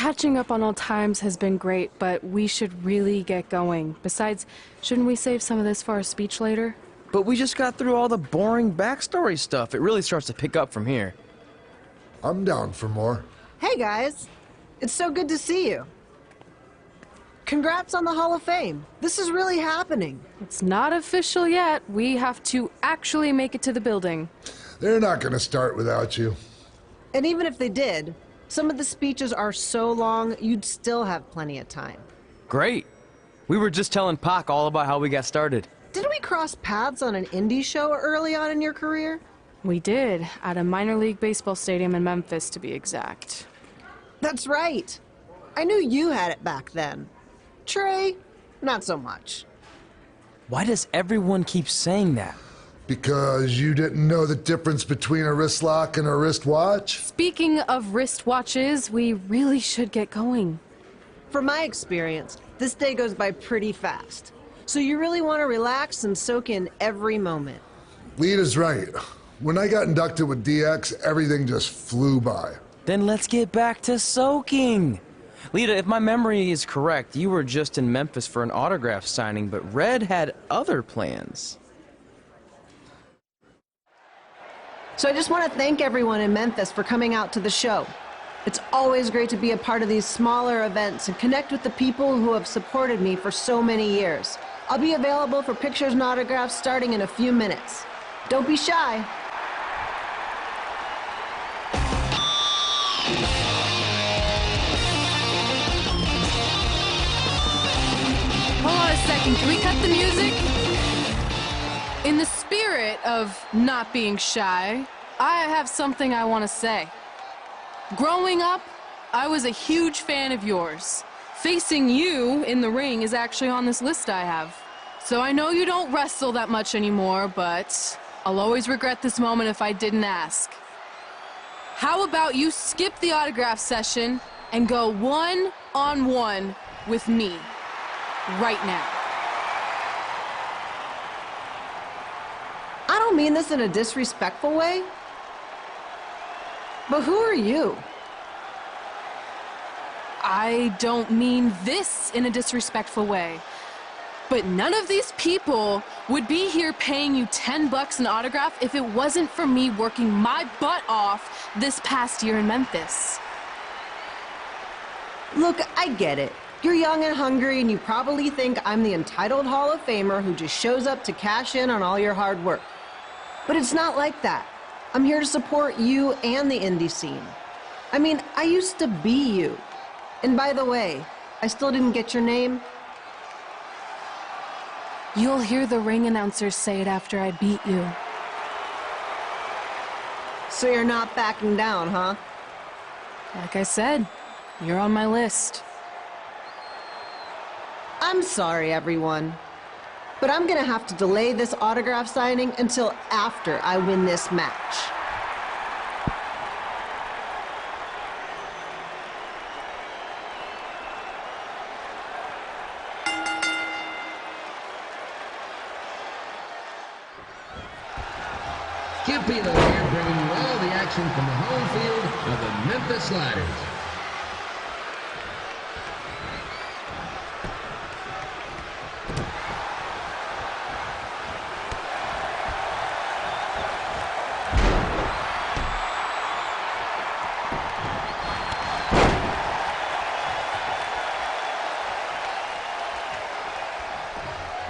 Catching up on old times has been great, but we should really get going. Besides, shouldn't we save some of this for our speech later? But we just got through all the boring backstory stuff. It really starts to pick up from here. I'm down for more. Hey guys, it's so good to see you. Congrats on the Hall of Fame. This is really happening. It's not official yet. We have to actually make it to the building. They're not gonna start without you. And even if they did, some of the speeches are so long, you'd still have plenty of time. Great. We were just telling Pac all about how we got started. Didn't we cross paths on an indie show early on in your career? We did, at a minor league baseball stadium in Memphis, to be exact. That's right. I knew you had it back then. Trey, not so much. Why does everyone keep saying that? Because you didn't know the difference between a wrist lock and a wristwatch? Speaking of wristwatches, we really should get going. From my experience, this day goes by pretty fast. So you really want to relax and soak in every moment. Lita's right. When I got inducted with DX, everything just flew by. Then let's get back to soaking. Lita, if my memory is correct, you were just in Memphis for an autograph signing, but Red had other plans. So I just want to thank everyone in Memphis for coming out to the show. It's always great to be a part of these smaller events and connect with the people who have supported me for so many years. I'll be available for pictures and autographs starting in a few minutes. Don't be shy. Hold on a second, can we cut the music? In the spirit of not being shy, I have something I want to say. Growing up, I was a huge fan of yours. Facing you in the ring is actually on this list I have. So I know you don't wrestle that much anymore, but I'll always regret this moment if I didn't ask. How about you skip the autograph session and go one-on-one with me right now? I don't mean this in a disrespectful way, but who are you? I don't mean this in a disrespectful way, but none of these people would be here paying you $10 an autograph if it wasn't for me working my butt off this past year in Memphis. Look, I get it. You're young and hungry, and you probably think I'm the entitled Hall of Famer who just shows up to cash in on all your hard work. But it's not like that. I'm here to support you and the indie scene. I mean, I used to be you. And by the way, I still didn't get your name. You'll hear the ring announcers say it after I beat you. So you're not backing down, huh? Like I said, you're on my list. I'm sorry, everyone. But I'm gonna have to delay this autograph signing until after I win this match. Skip Pino here, bringing you all the action from the home field of the Memphis Sliders.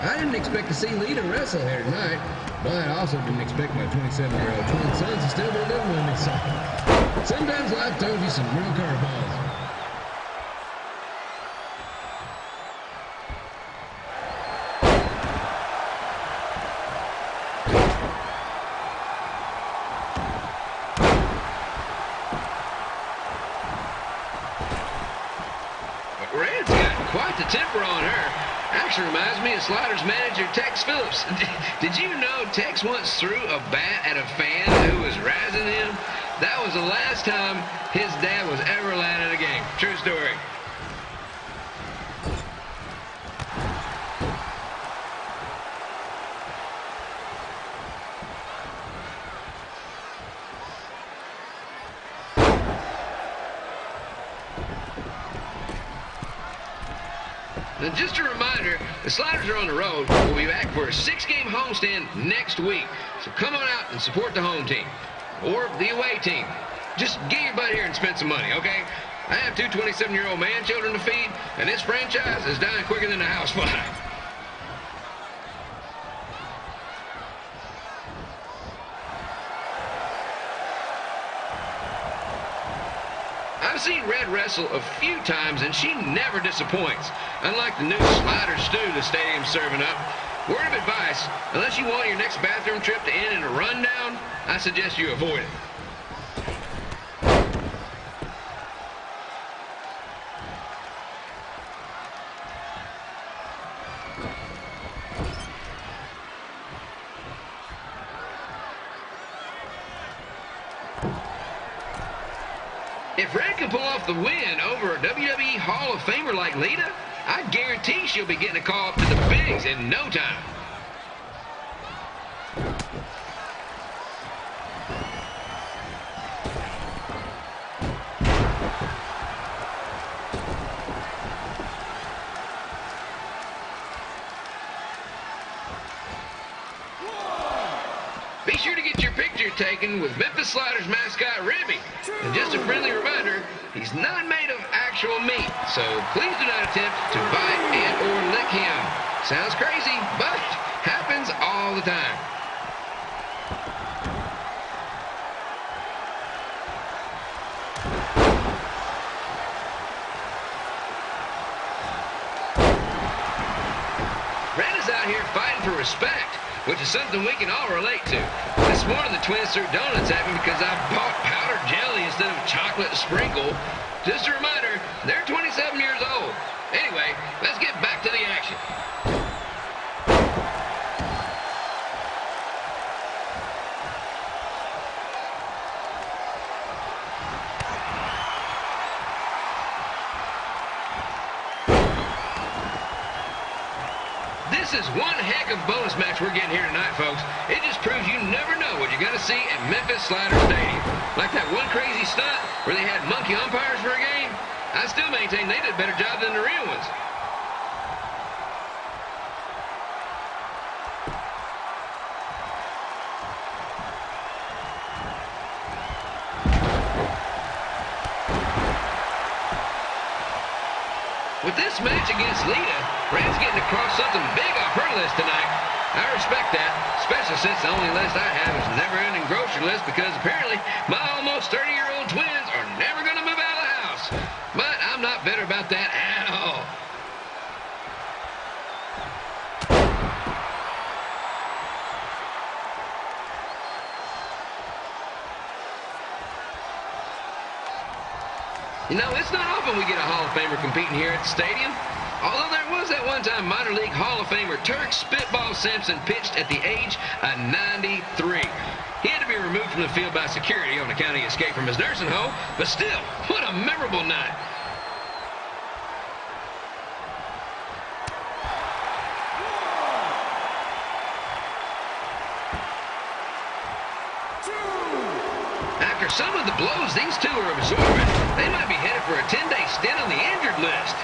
I didn't expect to see Lita wrestle here tonight, but I also didn't expect my 27-year-old twin sons to still be living with me, so sometimes life throws you some real curveballs. But Red's got quite the temper on her. Actually reminds me of Sliders manager Tex Phillips. Did you know Tex once threw a bat at a fan who was razzing him? That was the last time his dad was ever allowed at a game. True story. Now, just a reminder, the Sliders are on the road. We'll be back for a 6-game homestand next week. So come on out and support the home team. Or the away team. Just get your butt here and spend some money, okay? I have 2 27-year-old man children to feed, and this franchise is dying quicker than a housefly. I've seen Red wrestle a few times, and she never disappoints. Unlike the new slider stew the stadium's serving up. Word of advice, unless you want your next bathroom trip to end in a rundown, I suggest you avoid it. If Red can pull off the win over a WWE Hall of Famer like Lita, I guarantee she'll be getting a call up to the bigs in no time. Be sure to get your picture taken with Memphis Sliders mascot Ribby. And just a friendly reminder, he's not made of actual meat, so please do not attempt to bite and or lick him. Sounds crazy, but happens all the time. Red is out here fighting for respect, which is something we can all relate to. This morning the twins threw donuts at me because I bought powdered jelly instead of chocolate sprinkle. Just a reminder, they're 27 years old. Anyway, let's get back to the action. This is one heck of a bonus match we're getting here tonight, folks. It just proves you never know what you're going to see at Memphis Slider Stadium. Like that one crazy stunt where they had monkey umpires for a game, I still maintain they did a better job than the real ones. With this match against Lita, Red's getting across something big off her list tonight. I respect that, especially since the only list I have is a never-ending grocery list because apparently my almost 30-year-old twins are never going to move out of the house. But I'm not bitter about that at all. You know, it's not often we get a Hall of Famer competing here at the stadium. Although there was that one time minor league Hall of Famer Turk Spitball Simpson pitched at the age of 93. He had to be removed from the field by security on account of he escaped from his nursing home, but still, what a memorable night. After some of the blows these two are absorbing, they might be headed for a 10-day stint on the injured list.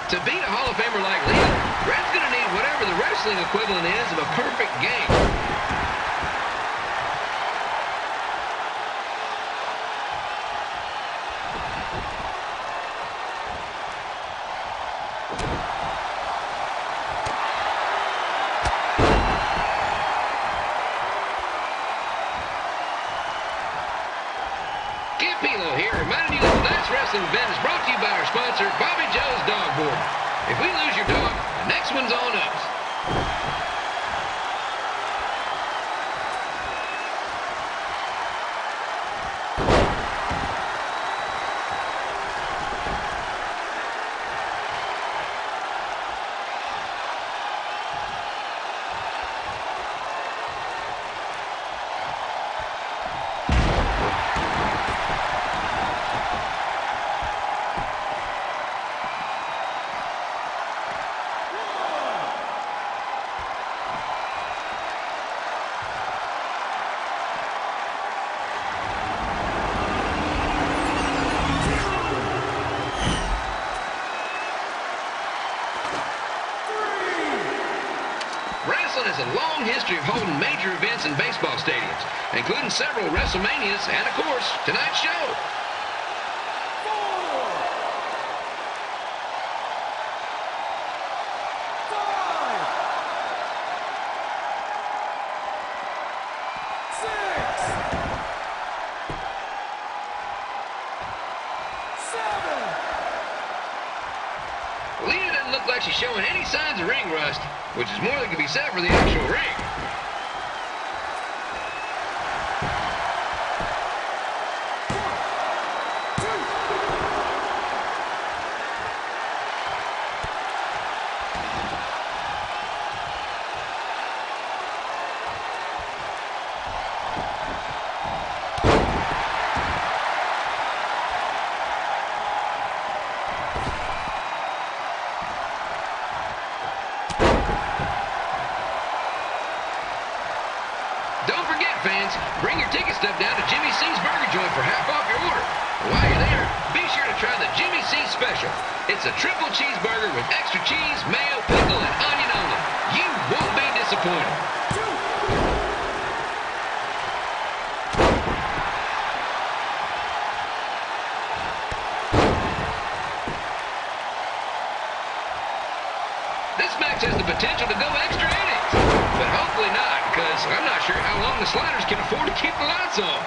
To beat a Hall of Famer like Lita, Red's going to need whatever the wrestling equivalent is of a perfect game. Pilo here, reminding you that tonight's wrestling event is brought to you by our sponsor, Bobby Joe's Dog Board. If we lose your dog, the next one's on us. long history of holding major events in baseball stadiums, including several WrestleManias and, of course, tonight's show. Lita doesn't look like she's showing any signs of ring rust, which is more than can be said for the actual ring. Don't forget, fans, bring your ticket stub down to Jimmy C's Burger Joint for half off your order. While you're there, be sure to try the Jimmy C Special. It's a triple cheeseburger with extra cheese, mayo, pickle, and onion only. You won't be disappointed. This match has the potential to go extra innings, but hopefully not, because I'm not sure how long the Sliders can afford to keep the lights on.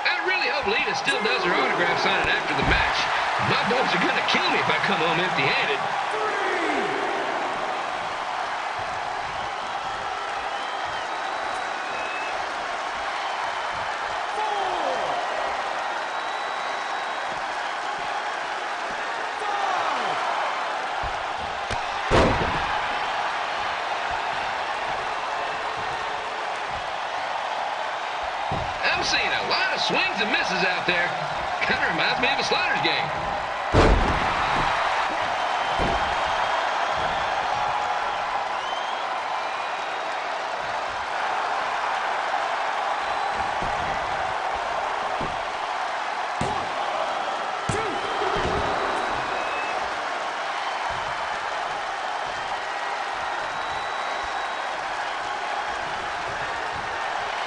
I really hope Lita still does her autograph signing after the match. My boys are going to kill me if I come home empty-handed. I'm seeing a lot of swings and misses out there. Kind of reminds me of a Sliders game.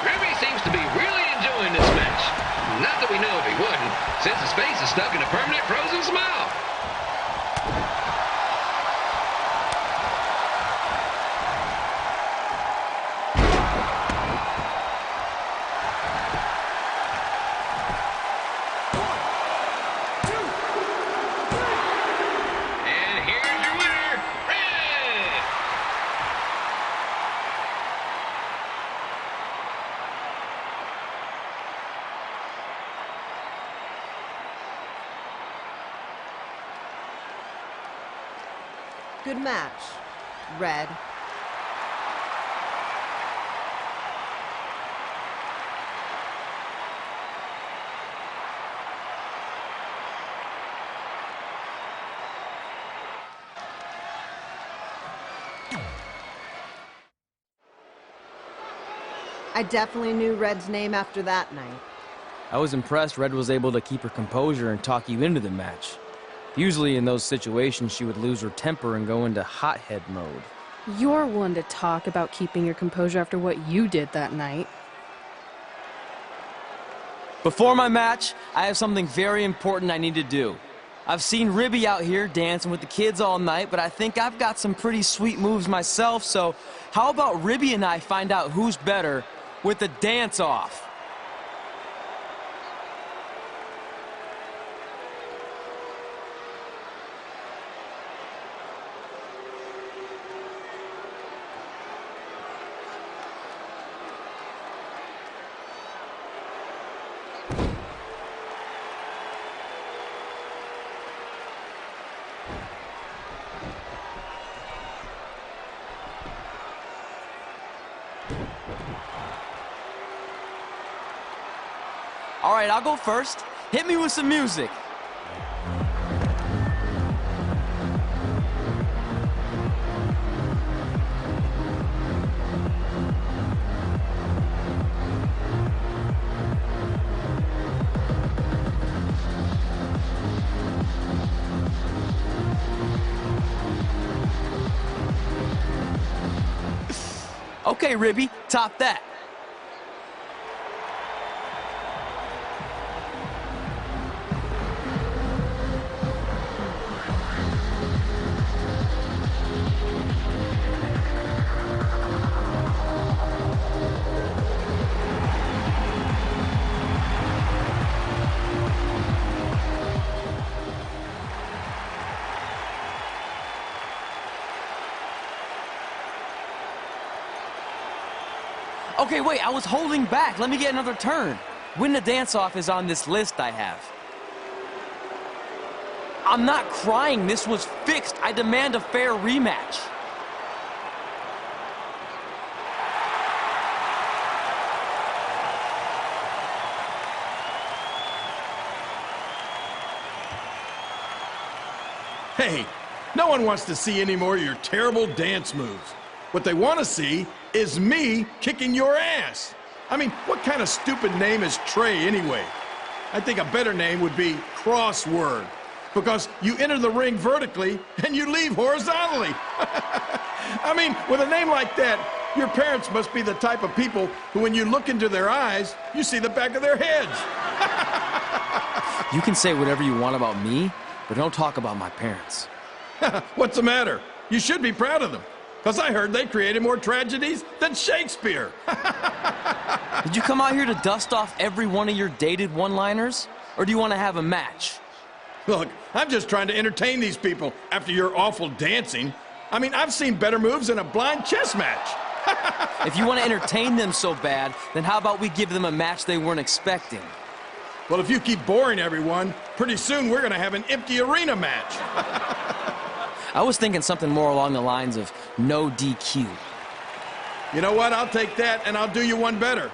Remy seems to be really enjoying this match. Not that we know if he wouldn't, since his face is stuck in a permanent frozen smile. And here's your winner, Red! Good match, Red. I definitely knew Red's name after that night. I was impressed Red was able to keep her composure and talk you into the match. Usually in those situations, she would lose her temper and go into hothead mode. You're one to talk about keeping your composure after what you did that night. Before my match, I have something very important I need to do. I've seen Ribby out here dancing with the kids all night, but I think I've got some pretty sweet moves myself, so how about Ribby and I find out who's better with the dance-off? All right, I'll go first. Hit me with some music. Okay, Ribby, top that. Okay, wait, I was holding back. Let me get another turn. Win the dance-off is on this list I have. I'm not crying. This was fixed. I demand a fair rematch. Hey, no one wants to see any more of your terrible dance moves. What they want to see is me kicking your ass. I mean, what kind of stupid name is Trey anyway? I think a better name would be Crossword, because you enter the ring vertically and you leave horizontally. I mean, with a name like that, your parents must be the type of people who, when you look into their eyes, you see the back of their heads. You can say whatever you want about me, but don't talk about my parents. What's the matter? You should be proud of them. Because I heard they created more tragedies than Shakespeare. Did you come out here to dust off every one of your dated one-liners? Or do you want to have a match? Look, I'm just trying to entertain these people after your awful dancing. I mean, I've seen better moves in a blind chess match. If you want to entertain them so bad, then how about we give them a match they weren't expecting? Well, if you keep boring everyone, pretty soon we're going to have an empty arena match. I was thinking something more along the lines of no DQ. You know what? I'll take that, and I'll do you one better.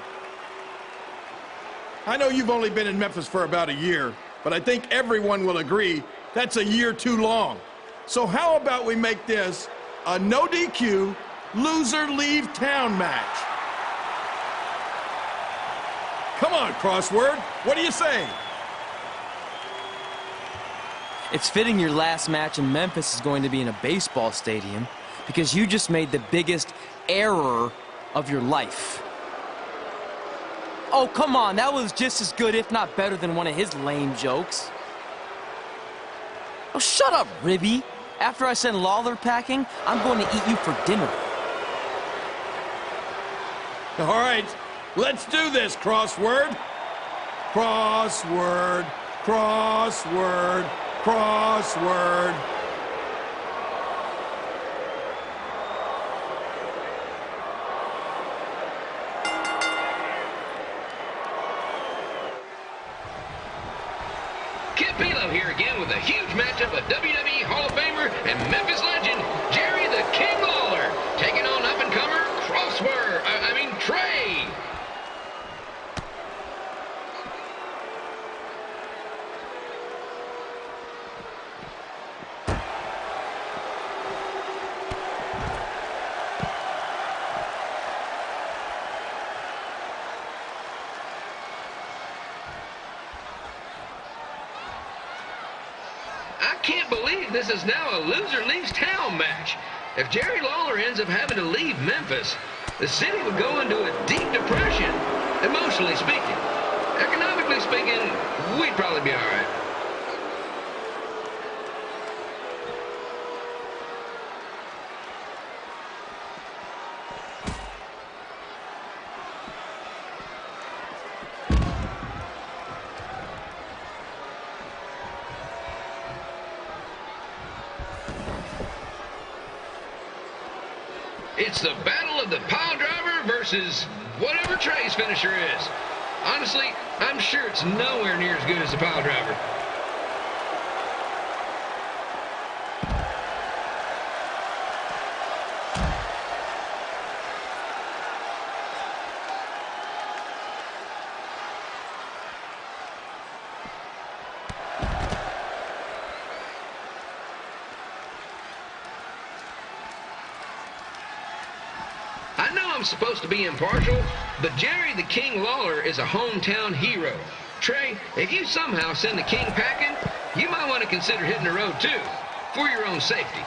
I know you've only been in Memphis for about a year, but I think everyone will agree that's a year too long. So how about we make this a no DQ, loser leave town match? Come on, Crossword. What do you say? It's fitting your last match in Memphis is going to be in a baseball stadium because you just made the biggest error of your life. Oh, come on, that was just as good, if not better, than one of his lame jokes. Oh, shut up, Ribby. After I send Lawler packing, I'm going to eat you for dinner. All right, let's do this, Crossword. Crossword, crossword, crossword. Kip Pilo here again with a huge matchup of WWE Hall of Famer and Memphis legend Jerry the King Lawler taking on up-and-comer Trey. I can't believe this is now a loser leaves town match. If Jerry Lawler ends up having to leave Memphis, the city would go into a deep depression, emotionally speaking. Economically speaking, we'd probably be all right. It's the battle of the pile driver versus whatever Trey's finisher is. Honestly, I'm sure it's nowhere near as good as the pile driver. I'm supposed to be impartial, but Jerry the King Lawler is a hometown hero. Trey, if you somehow send the King packing, you might want to consider hitting the road too, for your own safety.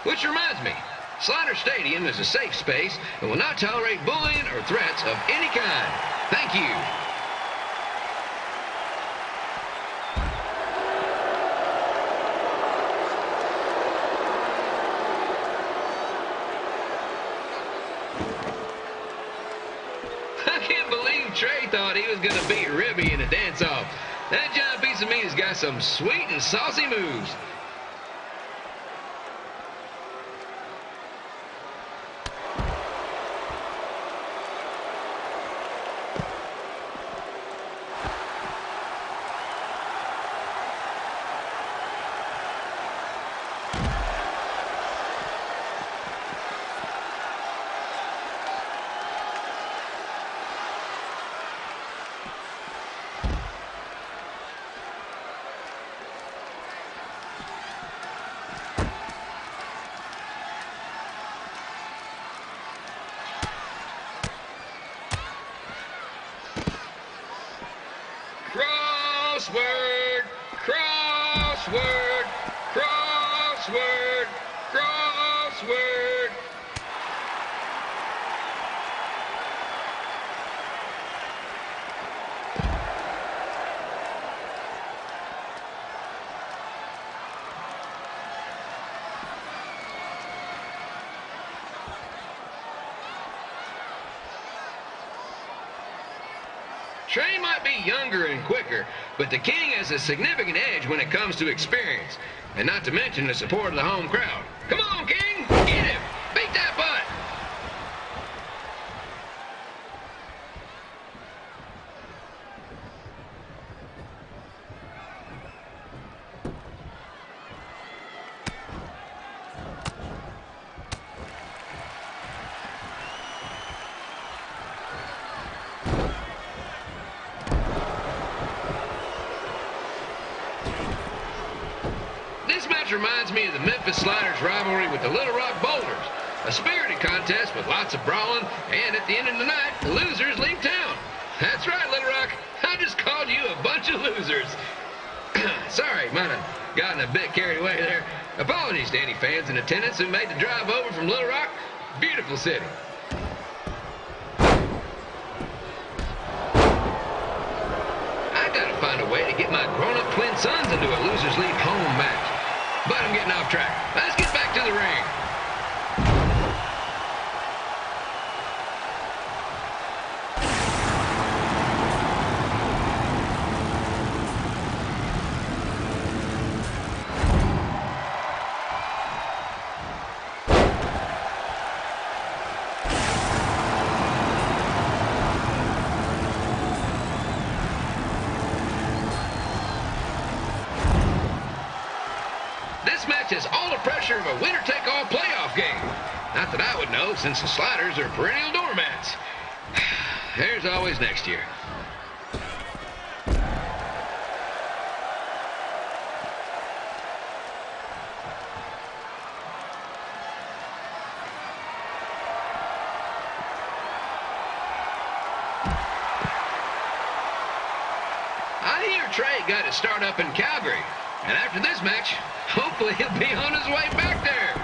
Which reminds me, Slaughter Stadium is a safe space and will not tolerate bullying or threats of any kind. Thank you. I can't believe Trey thought he was going to beat Ribby in a dance-off. That giant piece of meat has got some sweet and saucy moves. Crossword, crossword, crossword, crossword. Trey might be younger and quicker, but the King has a significant edge when it comes to experience, and not to mention the support of the home crowd. Come on, King! Get him! Beat that butt! This match reminds me of the Memphis Sliders rivalry with the Little Rock Boulders, a spirited contest with lots of brawling, and at the end of the night, the losers leave town. That's right, Little Rock. I just called you a bunch of losers. Sorry, might have gotten a bit carried away there. Apologies to any fans in attendance who made the drive over from Little Rock. Beautiful city. I gotta find a way to get my grown-up twin sons into a losers leave home match. But I'm getting off track. Let's get back to the ring. This match has all the pressure of a winner-take-all playoff game. Not that I would know, since the Sliders are perennial doormats. There's always next year. I hear Trey got his start up in Calgary. And after this match, hopefully he'll be on his way back there.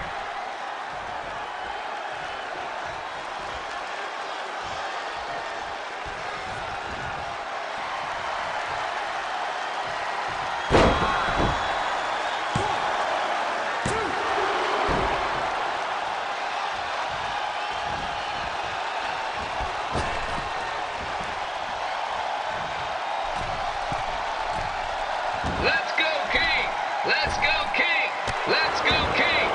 Let's go, King! Let's go, King! Let's go, King!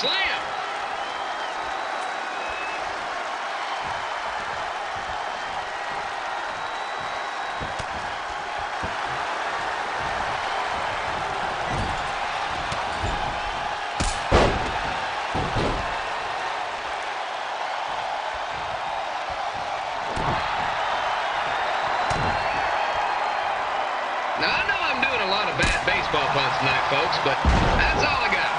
slam. Now, I know I'm doing a lot of bad baseball punts tonight, folks, but that's all I got.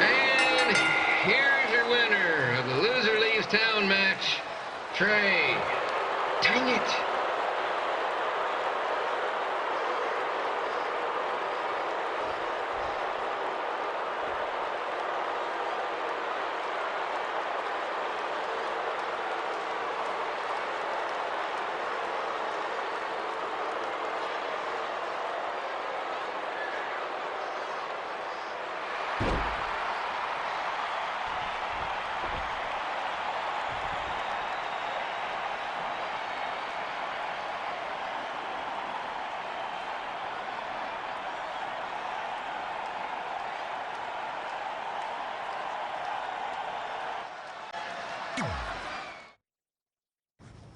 And here's your winner of the Loser Leaves Town match, Trey. Dang it.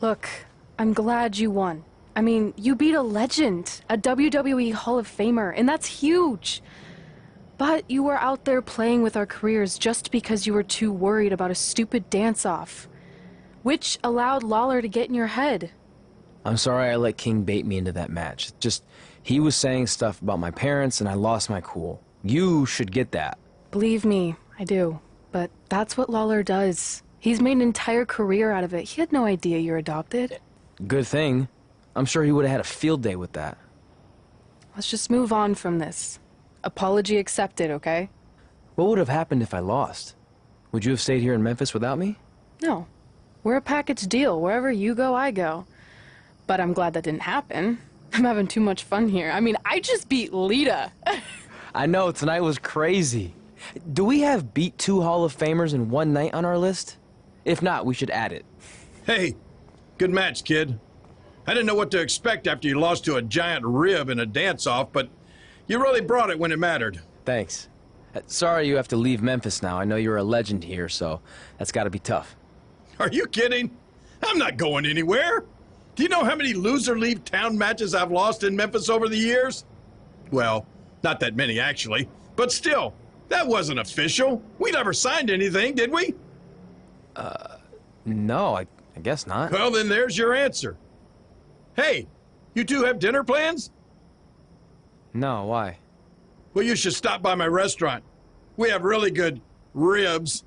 Look, I'm glad you won. I mean, you beat a legend, a WWE Hall of Famer, and that's huge. But you were out there playing with our careers just because you were too worried about a stupid dance-off, which allowed Lawler to get in your head. I'm sorry I let King bait me into that match. Just, he was saying stuff about my parents and I lost my cool. You should get that. Believe me, I do. But that's what Lawler does. He's made an entire career out of it. He had no idea you're adopted. Good thing. I'm sure he would have had a field day with that. Let's just move on from this. Apology accepted, okay? What would have happened if I lost? Would you have stayed here in Memphis without me? No. We're a package deal. Wherever you go, I go. But I'm glad that didn't happen. I'm having too much fun here. I mean, I just beat Lita. I know, tonight was crazy. Do we have beat 2 Hall of Famers in one night on our list? If not, we should add it. Hey, good match, kid. I didn't know what to expect after you lost to a giant rib in a dance-off, but you really brought it when it mattered. Thanks. Sorry you have to leave Memphis now. I know you're a legend here, so that's gotta be tough. Are you kidding? I'm not going anywhere. Do you know how many loser leave town matches I've lost in Memphis over the years? Well, not that many actually, but still, that wasn't official. We never signed anything, did we? No, I guess not. Well, then there's your answer. Hey, you two have dinner plans? No, why? Well, you should stop by my restaurant. We have really good ribs.